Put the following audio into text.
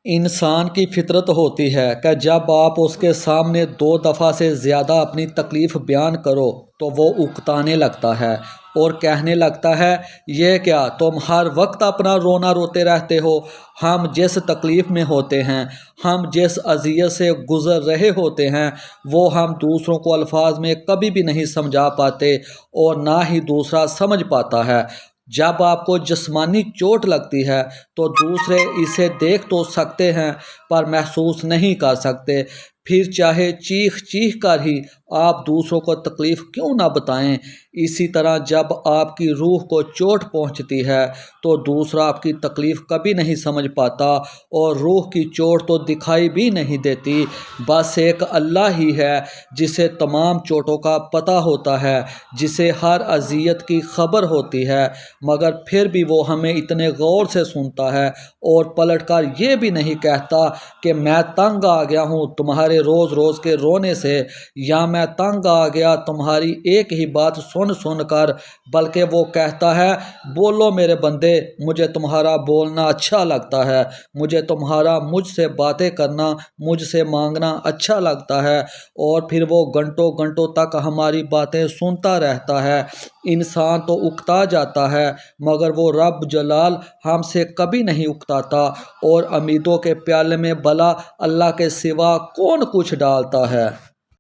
انسان کی فطرت ہوتی ہے کہ جب آپ اس کے سامنے 2 دفعہ سے زیادہ اپنی تکلیف بیان کرو تو وہ اکتانے لگتا ہے اور کہنے لگتا ہے، یہ کیا تم ہر وقت اپنا رونا روتے رہتے ہو؟ ہم جس تکلیف میں ہوتے ہیں، ہم جس اذیت سے گزر رہے ہوتے ہیں، وہ ہم دوسروں کو الفاظ میں کبھی بھی نہیں سمجھا پاتے اور نہ ہی دوسرا سمجھ پاتا ہے۔ جب آپ کو جسمانی چوٹ لگتی ہے تو دوسرے اسے دیکھ تو سکتے ہیں پر محسوس نہیں کر سکتے، پھر چاہے چیخ چیخ کر ہی آپ دوسروں کو تکلیف کیوں نہ بتائیں۔ اسی طرح جب آپ کی روح کو چوٹ پہنچتی ہے تو دوسرا آپ کی تکلیف کبھی نہیں سمجھ پاتا اور روح کی چوٹ تو دکھائی بھی نہیں دیتی۔ بس ایک اللہ ہی ہے جسے تمام چوٹوں کا پتہ ہوتا ہے، جسے ہر اذیت کی خبر ہوتی ہے، مگر پھر بھی وہ ہمیں اتنے غور سے سنتا ہے اور پلٹ کر یہ بھی نہیں کہتا کہ میں تنگ آ گیا ہوں تمہارے روز روز کے رونے سے، یا میں تنگ آ گیا تمہاری ایک ہی بات سن سن کر، بلکہ وہ کہتا ہے، بولو میرے بندے، مجھے تمہارا بولنا اچھا لگتا ہے، مجھے تمہارا مجھ سے باتیں کرنا، مجھ سے مانگنا اچھا لگتا ہے، اور پھر وہ گھنٹوں گھنٹوں تک ہماری باتیں سنتا رہتا ہے۔ انسان تو اکتا جاتا ہے مگر وہ رب جلال ہم سے کبھی نہیں اکتاتا، اور امیدوں کے پیالے میں بھلا اللہ کے سوا کون کچھ ڈالتا ہے۔